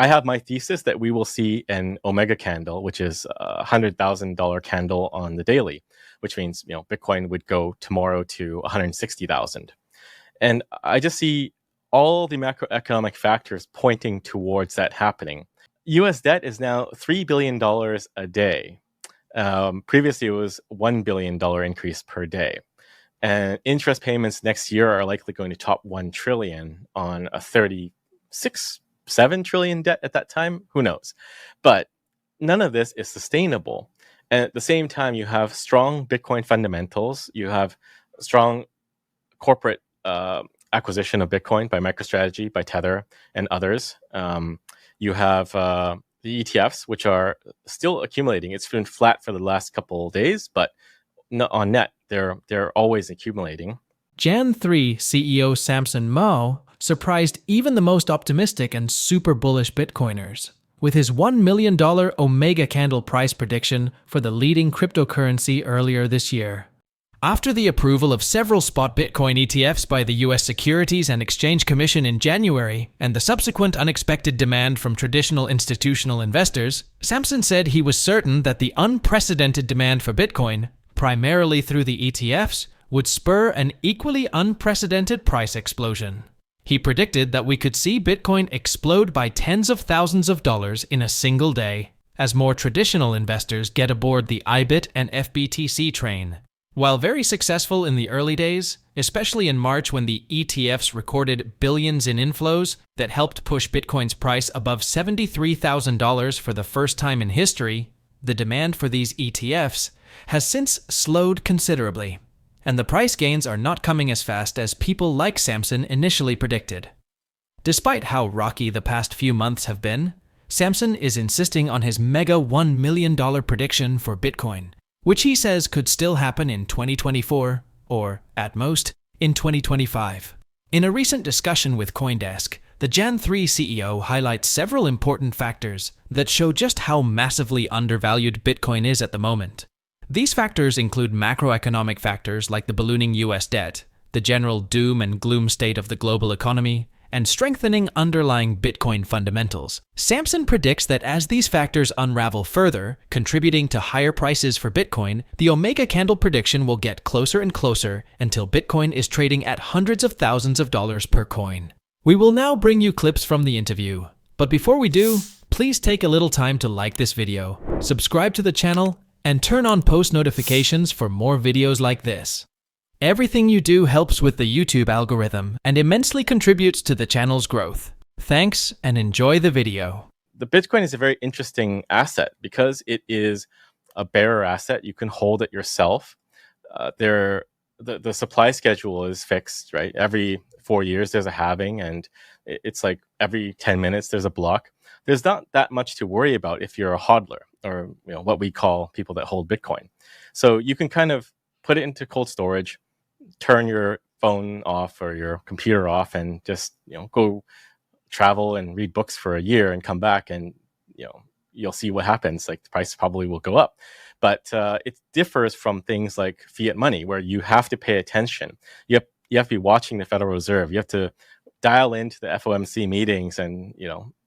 I have my thesis that we will see an omega candle, which is a $100,000 candle on the daily, which means Bitcoin would go tomorrow to 160,000. And I just see all the macroeconomic factors pointing towards that happening. U.S. debt is now $3 billion a day. Previously, it was $1 billion increase per day. And interest payments next year are likely going to top 1 trillion on a 7 trillion debt at that time. Who knows? But none of this is sustainable. And at the same time, you have strong Bitcoin fundamentals. You have strong corporate acquisition of Bitcoin by MicroStrategy, by Tether, and others. You have the ETFs, which are still accumulating. It's been flat for the last couple of days, but on net, they're always accumulating. Jan 3 CEO Samson surprised even the most optimistic and super bullish Bitcoiners with his $1 million Omega candle price prediction for the leading cryptocurrency earlier this year. After the approval of several spot Bitcoin ETFs by the US Securities and Exchange Commission in January, and the subsequent unexpected demand from traditional institutional investors, Samson said he was certain that the unprecedented demand for Bitcoin, primarily through the ETFs, would spur an equally unprecedented price explosion. He predicted that we could see Bitcoin explode by tens of thousands of dollars in a single day, as more traditional investors get aboard the IBIT and FBTC train. While very successful in the early days, especially in March when the ETFs recorded billions in inflows that helped push Bitcoin's price above $73,000 for the first time in history, the demand for these ETFs has since slowed considerably, and the price gains are not coming as fast as people like Samson initially predicted. Despite how rocky the past few months have been, Samson is insisting on his mega $1 million prediction for Bitcoin, which he says could still happen in 2024, or, at most, in 2025. In a recent discussion with CoinDesk, the Jan 3 CEO highlights several important factors that show just how massively undervalued Bitcoin is at the moment. These factors include macroeconomic factors like the ballooning US debt, the general doom and gloom state of the global economy, and strengthening underlying Bitcoin fundamentals. Samson predicts that as these factors unravel further, contributing to higher prices for Bitcoin, the Omega candle prediction will get closer and closer until Bitcoin is trading at hundreds of thousands of dollars per coin. We will now bring you clips from the interview. But before we do, please take a little time to like this video, subscribe to the channel, and turn on post notifications for more videos like this. Everything you do helps with the YouTube algorithm and immensely contributes to the channel's growth. Thanks and enjoy the video. The Bitcoin is a very interesting asset because it is a bearer asset. You can hold it yourself. The supply schedule is fixed, right? Every 4 years there's a halving, and it's like every 10 minutes there's a block. There's not that much to worry about if you're a hodler, or what we call people that hold Bitcoin. So you can kind of put it into cold storage, turn your phone off or your computer off, and just go travel and read books for a year and come back, and you'll see what happens. Like, the price probably will go up. But it differs from things like fiat money, where you have to pay attention. You have to be watching the Federal Reserve. You have to dial into the FOMC meetings and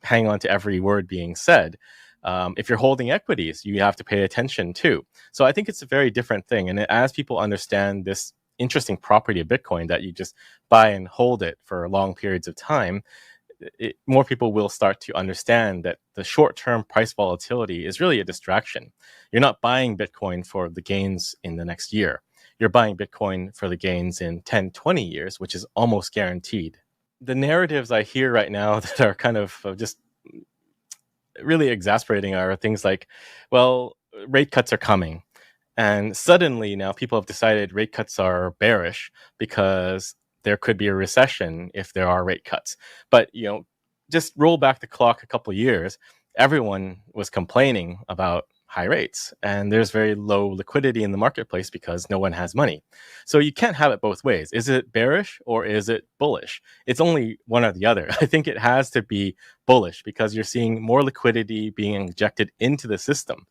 hang on to every word being said. If you're holding equities, you have to pay attention too. So I think it's a very different thing. And as people understand this interesting property of Bitcoin, that you just buy and hold it for long periods of time, more people will start to understand that the short-term price volatility is really a distraction. You're not buying Bitcoin for the gains in the next year. You're buying Bitcoin for the gains in 10, 20 years, which is almost guaranteed. The narratives I hear right now that are kind of just really exasperating are things like, well, rate cuts are coming. And suddenly now people have decided rate cuts are bearish because there could be a recession if there are rate cuts. But, just roll back the clock a couple of years, everyone was complaining about high rates, and there's very low liquidity in the marketplace because no one has money. So you can't have it both ways. Is it bearish or is it bullish? It's only one or the other. I think it has to be bullish because you're seeing more liquidity being injected into the system.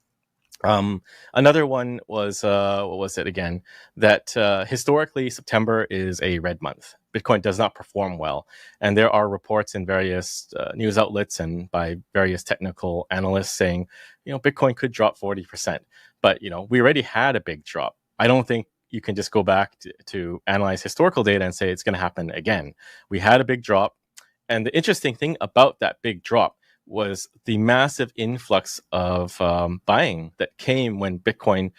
Another one was, what was it again? That historically September is a red month. Bitcoin does not perform well. And there are reports in various news outlets and by various technical analysts saying, Bitcoin could drop 40%. But, we already had a big drop. I don't think you can just go back to analyze historical data and say it's going to happen again. We had a big drop. And the interesting thing about that big drop was the massive influx of buying that came when Bitcoin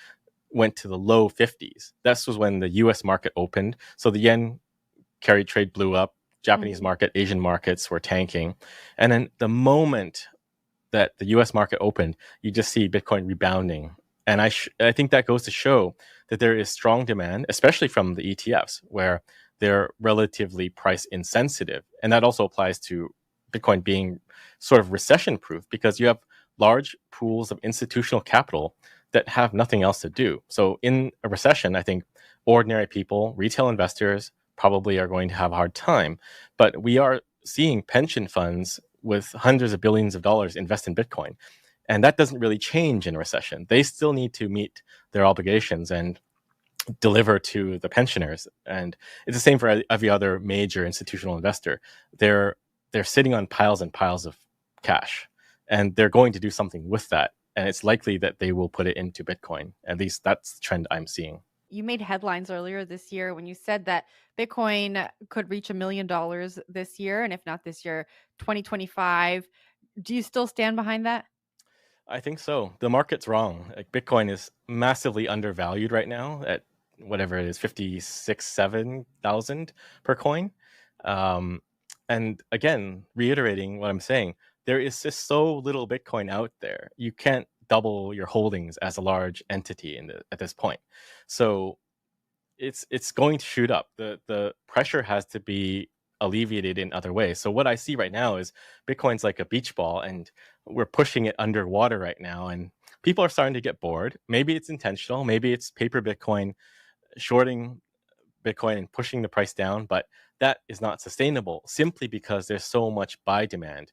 went to the low 50s. This was when the US market opened. So the yen carry trade blew up, Japanese market, Asian markets were tanking. And then the moment that the US market opened, you just see Bitcoin rebounding. And I think that goes to show that there is strong demand, especially from the ETFs, where they're relatively price insensitive. And that also applies to Bitcoin being sort of recession proof, because you have large pools of institutional capital that have nothing else to do. So in a recession, I think ordinary people, retail investors, probably are going to have a hard time. But we are seeing pension funds with hundreds of billions of dollars invest in Bitcoin. And that doesn't really change in a recession. They still need to meet their obligations and deliver to the pensioners. And it's the same for every other major institutional investor. They're sitting on piles and piles of cash, and they're going to do something with that. And it's likely that they will put it into Bitcoin. At least that's the trend I'm seeing. You made headlines earlier this year when you said that Bitcoin could reach $1 million this year, and if not this year, 2025. Do you still stand behind that? I think so. The market's wrong. Like, Bitcoin is massively undervalued right now at whatever it is, 56, 7,000 per coin. And again, reiterating what I'm saying, there is just so little Bitcoin out there. You can't double your holdings as a large entity at this point. So it's going to shoot up. The pressure has to be alleviated in other ways. So what I see right now is Bitcoin's like a beach ball, and we're pushing it underwater right now, and people are starting to get bored. Maybe it's intentional, maybe it's paper Bitcoin, shorting Bitcoin and pushing the price down, but that is not sustainable simply because there's so much buy demand.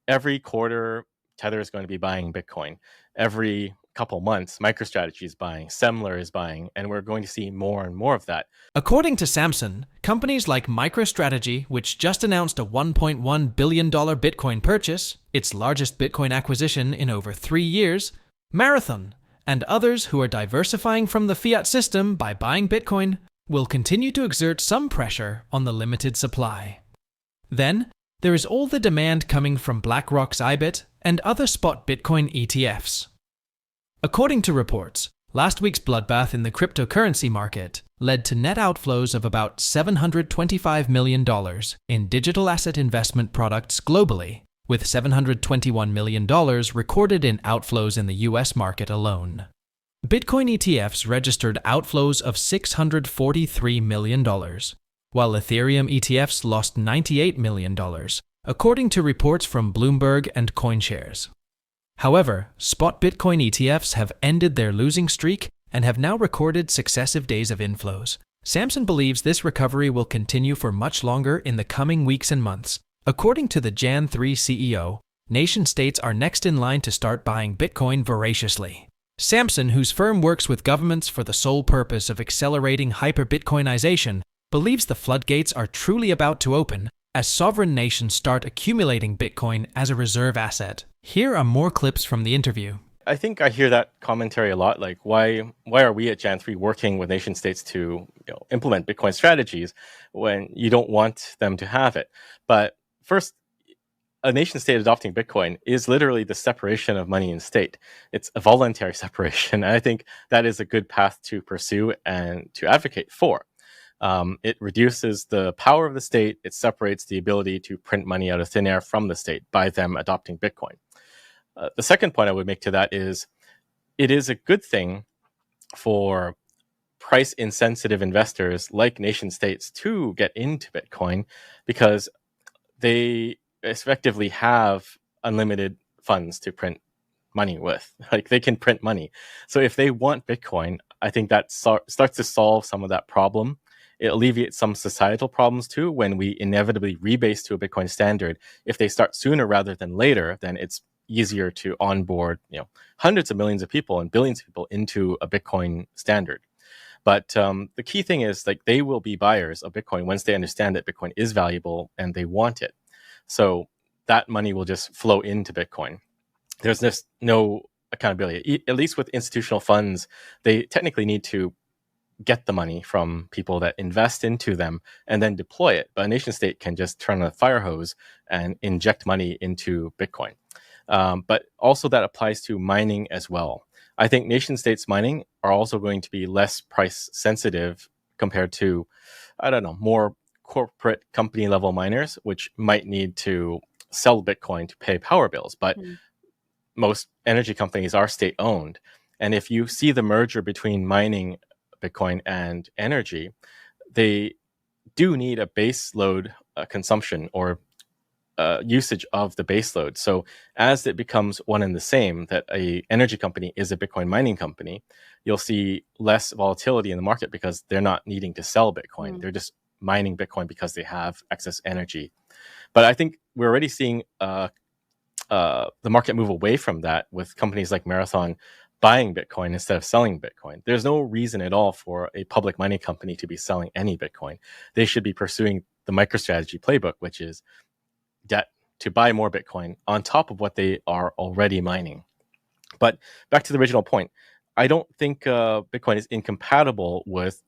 Every quarter, Tether is going to be buying Bitcoin. Every couple months, MicroStrategy is buying, Semler is buying, and we're going to see more and more of that. According to Samson, companies like MicroStrategy, which just announced a $1.1 billion Bitcoin purchase, its largest Bitcoin acquisition in over 3 years, Marathon, and others who are diversifying from the fiat system by buying Bitcoin, will continue to exert some pressure on the limited supply. Then, there is all the demand coming from BlackRock's IBIT and other spot Bitcoin ETFs. According to reports, last week's bloodbath in the cryptocurrency market led to net outflows of about $725 million in digital asset investment products globally, with $721 million recorded in outflows in the US market alone. Bitcoin ETFs registered outflows of $643 million, while Ethereum ETFs lost $98 million, according to reports from Bloomberg and CoinShares. However, spot Bitcoin ETFs have ended their losing streak and have now recorded successive days of inflows. Samson believes this recovery will continue for much longer in the coming weeks and months. According to the Jan 3 CEO, nation-states are next in line to start buying Bitcoin voraciously. Samson, whose firm works with governments for the sole purpose of accelerating hyper-Bitcoinization, believes the floodgates are truly about to open as sovereign nations start accumulating Bitcoin as a reserve asset. Here are more clips from the interview. I think I hear that commentary a lot, like why are we at Jan 3 working with nation states to implement Bitcoin strategies when you don't want them to have it? But first, a nation state adopting Bitcoin is literally the separation of money and state. It's a voluntary separation. And I think that is a good path to pursue and to advocate for. It reduces the power of the state. It separates the ability to print money out of thin air from the state by them adopting Bitcoin. The second point I would make to that is it is a good thing for price insensitive investors like nation states to get into Bitcoin because they effectively have unlimited funds to print money with. Like, they can print money. So if they want Bitcoin, I think that starts to solve some of that problem. It alleviates some societal problems too when we inevitably rebase to a Bitcoin standard. If they start sooner rather than later, then it's easier to onboard hundreds of millions of people and billions of people into a Bitcoin standard. But the key thing is like they will be buyers of Bitcoin once they understand that Bitcoin is valuable and they want it. So that money will just flow into Bitcoin. There's just no accountability. At least with institutional funds, they technically need to get the money from people that invest into them and then deploy it. But a nation state can just turn on a fire hose and inject money into Bitcoin. But also that applies to mining as well. I think nation states mining are also going to be less price sensitive compared to, I don't know, more corporate company level miners, which might need to sell Bitcoin to pay power bills. But most energy companies are state owned. And if you see the merger between mining Bitcoin and energy, they do need a base load consumption or usage of the base load. So as it becomes one and the same, that a energy company is a Bitcoin mining company, you'll see less volatility in the market because they're not needing to sell Bitcoin. They're just mining Bitcoin because they have excess energy. But I think we're already seeing the market move away from that with companies like Marathon buying Bitcoin instead of selling Bitcoin. There's no reason at all for a public mining company to be selling any Bitcoin. They should be pursuing the MicroStrategy playbook, which is debt to buy more Bitcoin on top of what they are already mining. But back to the original point, I don't think Bitcoin is incompatible with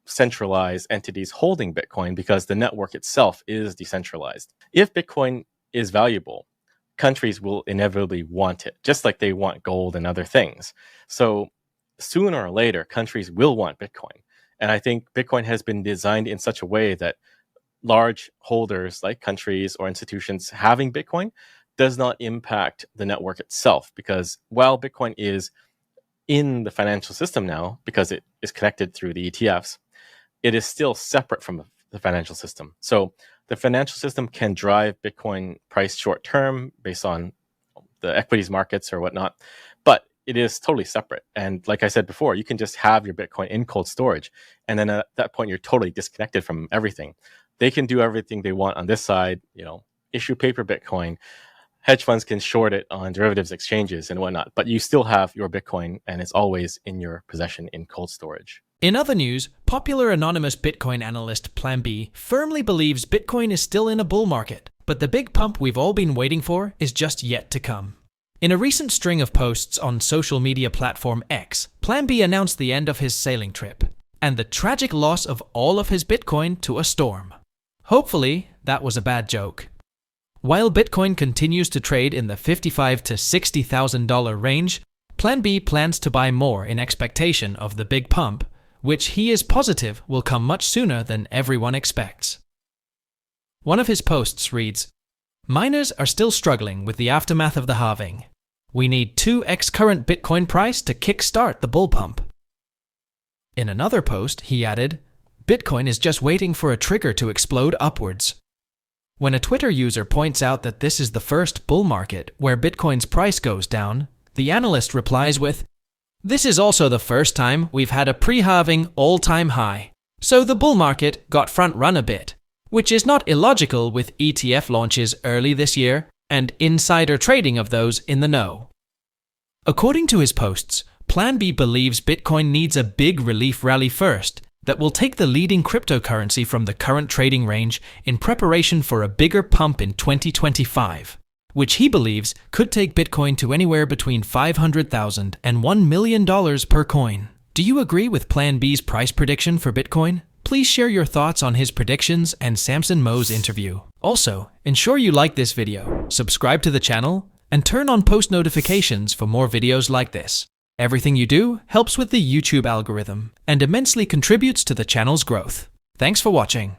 centralized entities holding Bitcoin because the network itself is decentralized. If Bitcoin is valuable, countries will inevitably want it, just like they want gold and other things. So sooner or later, countries will want Bitcoin. And I think Bitcoin has been designed in such a way that large holders like countries or institutions having Bitcoin does not impact the network itself, because while Bitcoin is in the financial system now, because it is connected through the ETFs, it is still separate from the financial system. So the financial system can drive Bitcoin price short term based on the equities markets or whatnot, but it is totally separate. And like I said before, you can just have your Bitcoin in cold storage, and then at that point, you're totally disconnected from everything. They can do everything they want on this side, issue paper Bitcoin. Hedge funds can short it on derivatives exchanges and whatnot, but you still have your Bitcoin and it's always in your possession in cold storage. In other news, popular anonymous Bitcoin analyst PlanB firmly believes Bitcoin is still in a bull market, but the big pump we've all been waiting for is just yet to come. In a recent string of posts on social media platform X, PlanB announced the end of his sailing trip and the tragic loss of all of his Bitcoin to a storm. Hopefully, that was a bad joke. While Bitcoin continues to trade in the $55,000 to $60,000 range, PlanB plans to buy more in expectation of the big pump, which he is positive will come much sooner than everyone expects. One of his posts reads, "Miners are still struggling with the aftermath of the halving. We need 2x current Bitcoin price to kickstart the bull pump." In another post, he added, "Bitcoin is just waiting for a trigger to explode upwards." When a Twitter user points out that this is the first bull market where Bitcoin's price goes down, the analyst replies with, "This is also the first time we've had a pre-halving all-time high, so the bull market got front-run a bit, which is not illogical with ETF launches early this year and insider trading of those in the know." According to his posts, PlanB believes Bitcoin needs a big relief rally first that will take the leading cryptocurrency from the current trading range in preparation for a bigger pump in 2025, which he believes could take Bitcoin to anywhere between $500,000 and $1 million per coin. Do you agree with PlanB's price prediction for Bitcoin? Please share your thoughts on his predictions and Samson Mo's interview. Also, ensure you like this video, subscribe to the channel, and turn on post notifications for more videos like this. Everything you do helps with the YouTube algorithm and immensely contributes to the channel's growth. Thanks for watching.